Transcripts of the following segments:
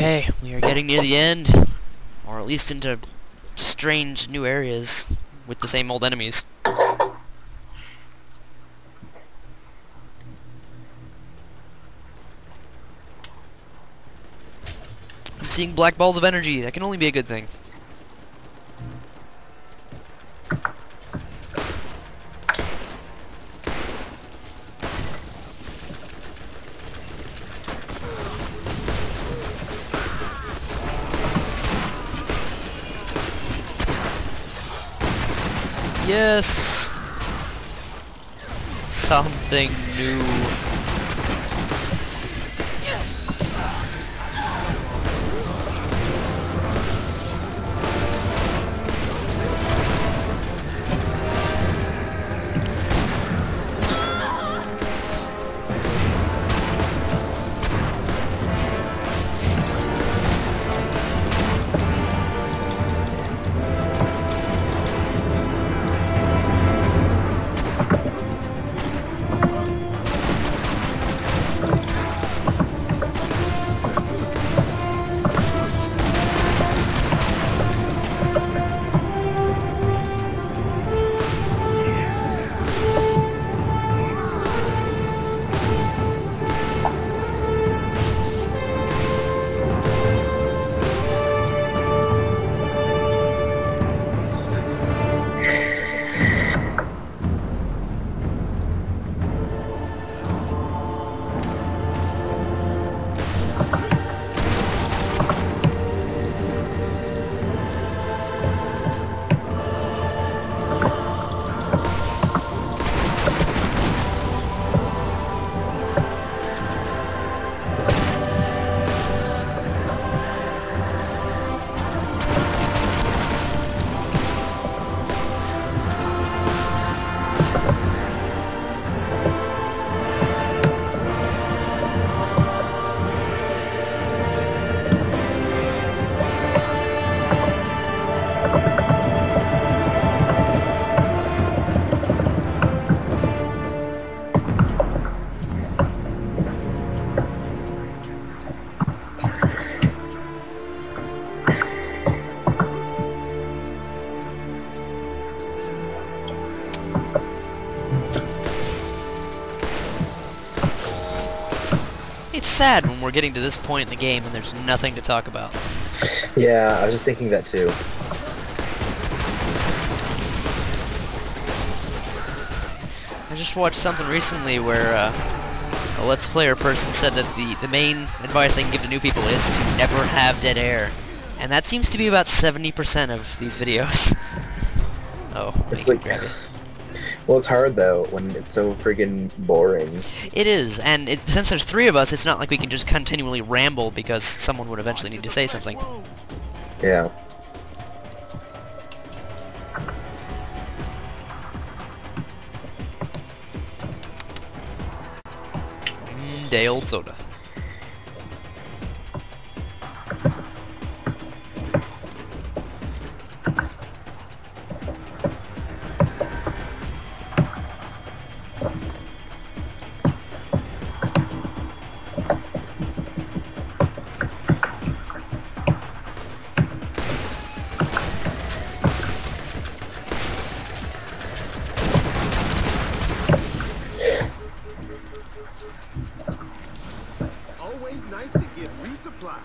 Okay, we are getting near the end, or at least into strange new areas with the same old enemies. I'm seeing black balls of energy. That can only be a good thing. Yes! Something new. It's sad when we're getting to this point in the game and there's nothing to talk about. Yeah, I was just thinking that too. I just watched something recently where a Let's Player person said that the main advice they can give to new people is to never have dead air. And that seems to be about 70% of these videos. Oh, it's like, well, it's hard though when it's so friggin' boring. It is, and since there's three of us, it's not like we can just continually ramble because someone would eventually need to say something. Yeah. Day old soda. Nice to get resupply.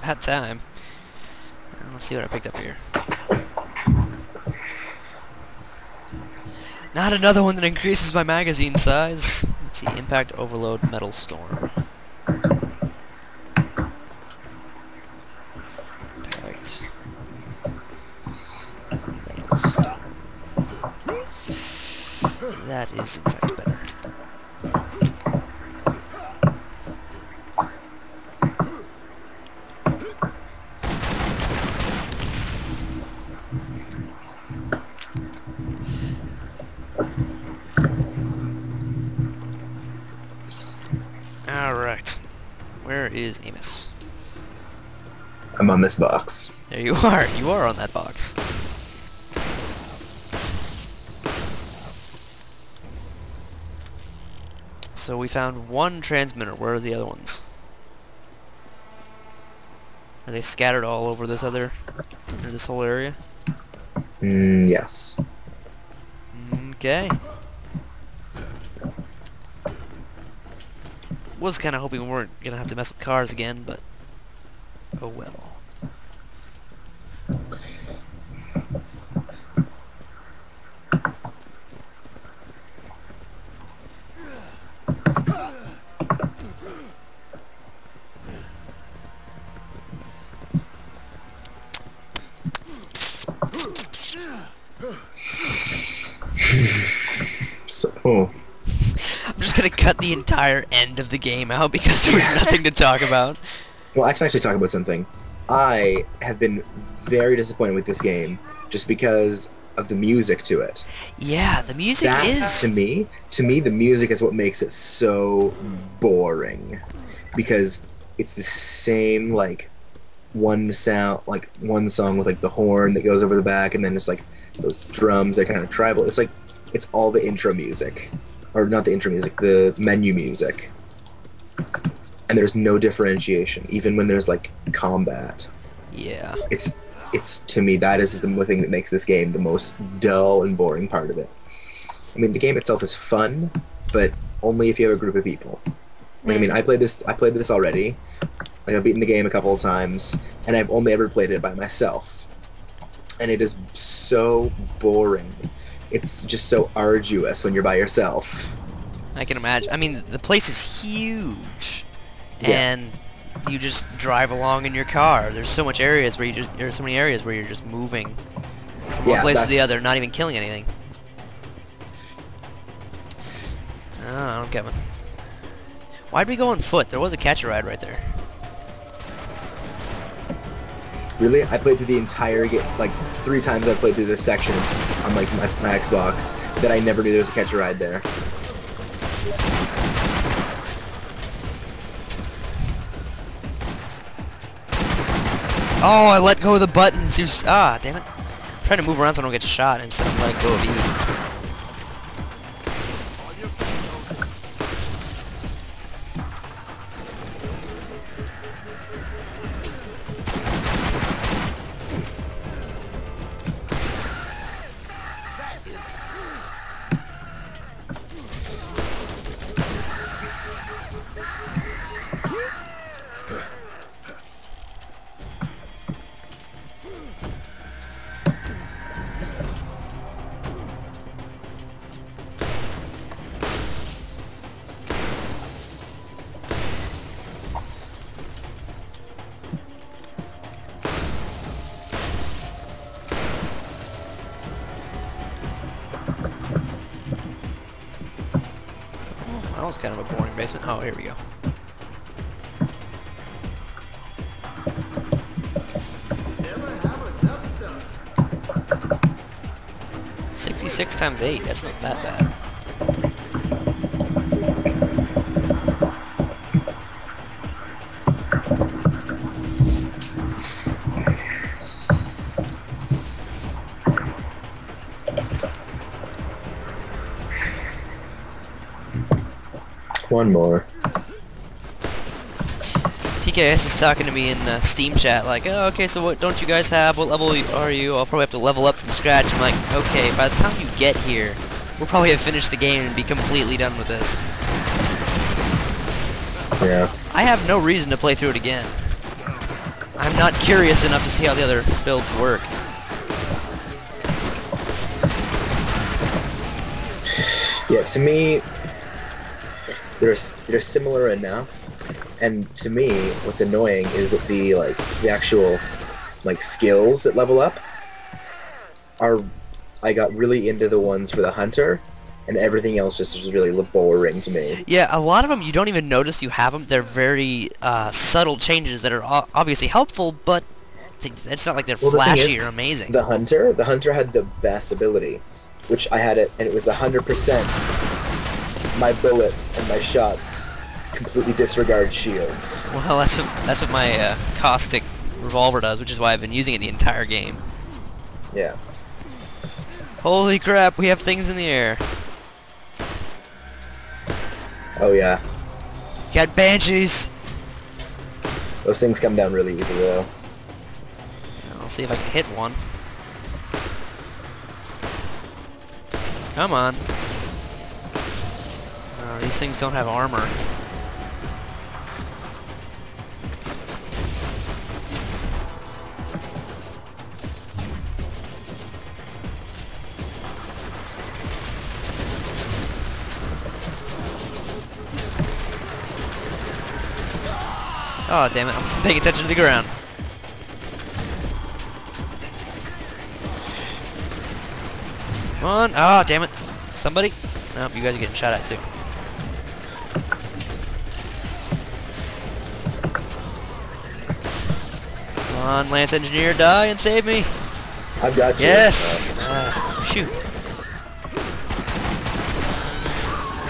About time. Let's see what I picked up here. Not another one that increases my magazine size. Let's see, Impact Overload Metal Storm. Impact Metal Storm. That is in fact better. Alright. Where is Amos? I'm on this box. There you are. You are on that box. So we found one transmitter. Where are the other ones? Are they scattered all over this whole area? Yes. Okay. Was kind of hoping we weren't gonna have to mess with cars again, but oh well. So, I'm just gonna cut the entire end of the game out because there was nothing to talk about. well, I can actually talk about something. I have been very disappointed with this game just because of the music to it. Yeah, the music is... To me, the music is what makes it so boring. Because it's the same, like, one song with, like, the horn that goes over the back, and then it's, like, those drums that are kind of tribal. It's, like, it's all the intro music. Or not the intro music, the menu music. And there's no differentiation, even when there's, like, combat. Yeah. It's to me, that is the thing that makes this game the most dull and boring part of it. I mean, the game itself is fun, but only if you have a group of people. Like, I mean, I played this already. Like, I've beaten the game a couple of times, and I've only ever played it by myself. And it is so boring. It's just so arduous when you're by yourself. I can imagine. I mean, the place is huge, Yeah. and you just drive along in your car. There's so many areas where you're just moving from one place to the other, not even killing anything. Oh, I don't get it. Why'd we go on foot? There was a catch-a-ride right there. Really? I played through the entire game, like 3 times I've played through this section on like my Xbox, that I never knew there was a catch-a-ride there. Oh, I let go of the button. Damn it. I'm trying to move around so I don't get shot instead of letting go of E. That was kind of a boring basement. Oh, here we go. Never have enough stuff. 66 times 8. That's not that bad. One more. TKS is talking to me in Steam chat like, oh, okay, so what don't you guys have? What level are you? I'll probably have to level up from scratch. I'm like, okay, by the time you get here, we'll probably have finished the game and be completely done with this. Yeah. I have no reason to play through it again. I'm not curious enough to see how the other builds work. Yeah, to me, they're similar enough, and to me, what's annoying is that the actual skills that level up are. I got really into the ones for the hunter, and everything else just was really boring to me. Yeah, a lot of them you don't even notice you have them. They're very subtle changes that are obviously helpful, but it's not like they're flashy or amazing. The hunter had the best ability, which I had it, and it was 100%. My bullets and my shots completely disregard shields. Well, that's what my caustic revolver does, which is why I've been using it the entire game. Yeah. Holy crap, we have things in the air. Oh yeah. Got banshees. Those things come down really easily, though. I'll see if I can hit one. Come on. These things don't have armor. Oh, damn it, I'm just paying attention to the ground. Come on. Oh, damn it. Somebody? Nope, you guys are getting shot at too. Come on, Lance Engineer, die and save me. I've got you. Yes! Shoot.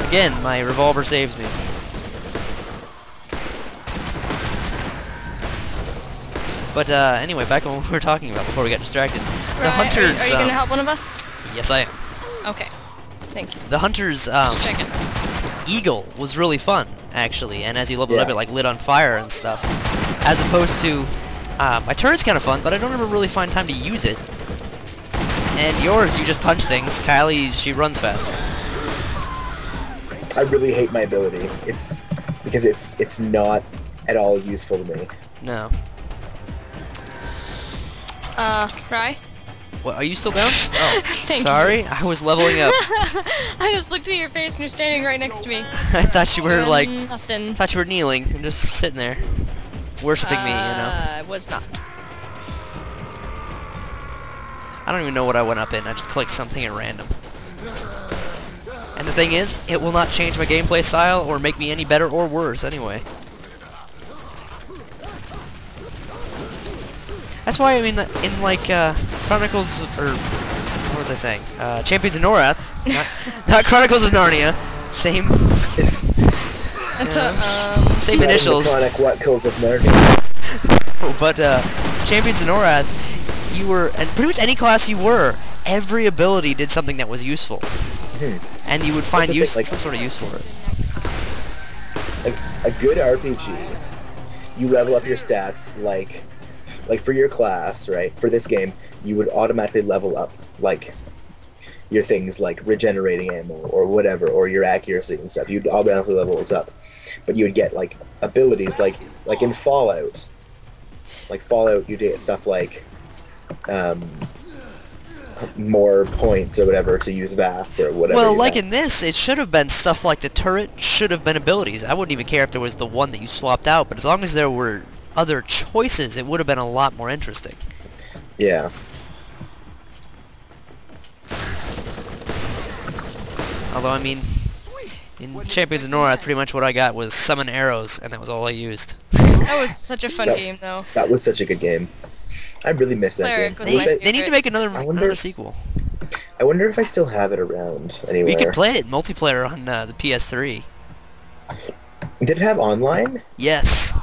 Again, my revolver saves me. But anyway, back on what we were talking about before we got distracted. The hunters. Are you gonna help one of us? Yes, I am. Okay. Thank you. The hunter's Checking. eagle was really fun, actually, and as you leveled up, Yeah. it like lit on fire and stuff. As opposed to my turret's kind of fun, but I don't ever really find time to use it. And yours, you just punch things. Kylie, she runs faster. I really hate my ability. It's because it's not at all useful to me. No. Cry? What? Are you still down? Oh, Thank sorry. I was leveling up. I just looked at your face and you're standing right next to me. I thought you were like. Nothing. Thought you were kneeling and just sitting there, worshiping me. You know. I was not. I don't even know what I went up in. I just clicked something at random. And the thing is, it will not change my gameplay style or make me any better or worse anyway. That's why, I mean, in like Chronicles, or what was I saying? Champions of Norath, not Chronicles of Narnia. Same, same initials. Chronic Chronicles of Narnia. But Champions of Norath, you were, and pretty much any class you were, every ability did something that was useful, and you would find use, like, some sort of use for it. A good RPG, you level up your stats like for your class, right? For this game, you would automatically level up like your things like regenerating ammo or whatever, or your accuracy and stuff. You'd automatically level those up, but you would get like abilities like in Fallout. Like Fallout, you get stuff like more points or whatever to use VATs or whatever. Well, like in this, it should have been stuff like the turret should have been abilities. I wouldn't even care if there was the one that you swapped out, but as long as there were other choices, it would have been a lot more interesting. Yeah. Although, I mean, in Champions of Norath, pretty much what I got was summon arrows, and that was all I used. That was such a fun game, though. That was such a good game. I really miss that Cleric game. was my They need to make another wonder- another sequel. I wonder if I still have it around anywhere. We could play it multiplayer on the PS3. Did it have online? Yes.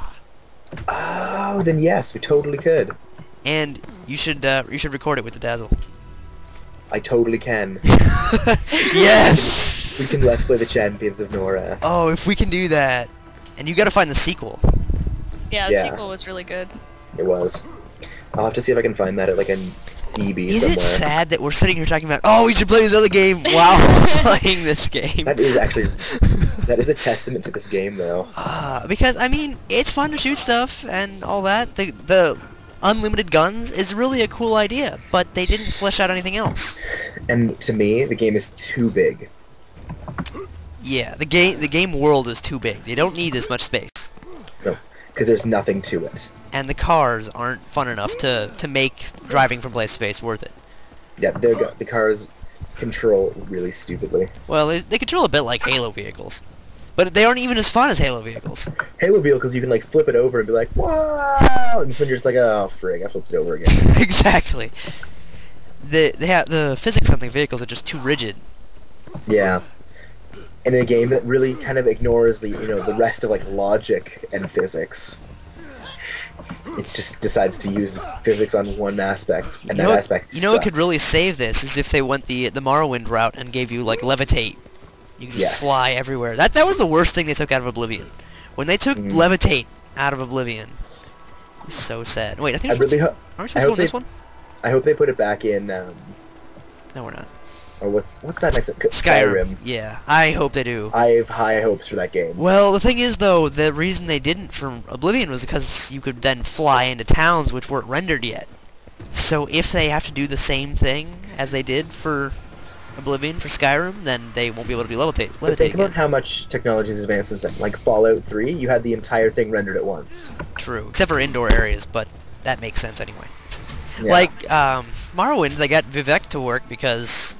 Oh, then yes, we totally could. And you should record it with the Dazzle. I totally can. Yes. We can let's play the Champions of Norath. Oh, if we can do that. And you got to find the sequel. Yeah, the Yeah. sequel was really good. It was. I'll have to see if I can find that at like an EB Is somewhere. it sad that we're sitting here talking about, oh, we should play this other game while playing this game? That is actually that is a testament to this game, though. Because, I mean, it's fun to shoot stuff and all that. The unlimited guns is really a cool idea, but they didn't flesh out anything else. And to me, the game is too big. Yeah, the game world is too big. They don't need this much space. No, because there's nothing to it. And the cars aren't fun enough to make driving from place to place worth it. Yeah, the cars control really stupidly. Well, they control a bit like Halo vehicles. But they aren't even as fun as Halo vehicles. Halo vehicles, you can like flip it over and be like, "Wow!" and then you're just like, "Oh, frig, I flipped it over again." Exactly. The physics on the vehicles are just too rigid. Yeah. In a game that really kind of ignores the the rest of like logic and physics. It just decides to use physics on one aspect, and that aspect You know what could sucks. really save this is if they went the Morrowind route and gave you like levitate. You can just Yes. fly everywhere. That was the worst thing they took out of Oblivion. When they took levitate out of Oblivion, It's so sad. Wait, I think I really aren't we supposed to go in this one? I hope they put it back in. No, we're not. Or what's that next? Skyrim. Yeah, I hope they do. I have high hopes for that game. Well, the thing is, though, the reason they didn't for Oblivion was because you could then fly into towns which weren't rendered yet. So if they have to do the same thing as they did for Oblivion for Skyrim, then they won't be able to be levitate But think again. about how much technology has advanced since then. Like Fallout 3, you had the entire thing rendered at once. True, except for indoor areas, but that makes sense anyway. Yeah. Like, Morrowind, they got Vivek to work because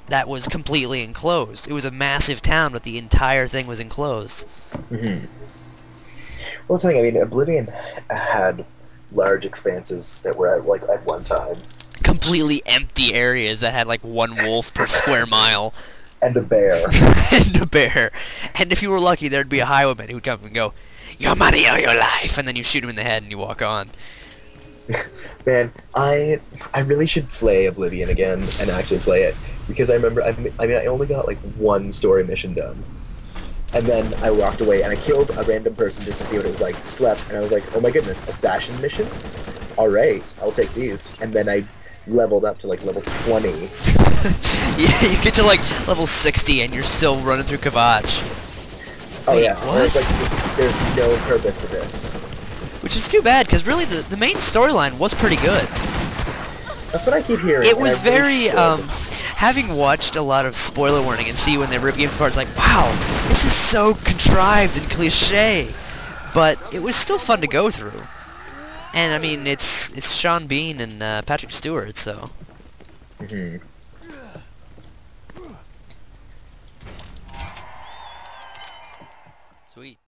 that was completely enclosed. It was a massive town, but the entire thing was enclosed. Mm-hmm. Well, the thing, I mean, Oblivion had large expanses that were at one time. Completely empty areas that had like one wolf per square mile. And a bear. And a bear. And if you were lucky, there'd be a highwayman who would come and go, "Your money or your life," and then you shoot him in the head and you walk on. Man, I really should play Oblivion again and actually play it, because I remember I only got like one story mission done, and then I walked away and I killed a random person just to see what it was like. Slept, and I was like, oh my goodness, assassin missions? All right, I'll take these. And then I leveled up to like level 20. Yeah, you get to like level 60 and you're still running through Kvatch. Oh Wait, yeah, what? I was like, there's no purpose to this. Which is too bad, because really the main storyline was pretty good. That's what I keep hearing. It was and I really very, should. having watched a lot of spoiler warning and see when they rip games apart, it's like, wow, this is so contrived and cliche. But it was still fun to go through. And I mean, it's Sean Bean and Patrick Stewart, so. Mhm. Sweet.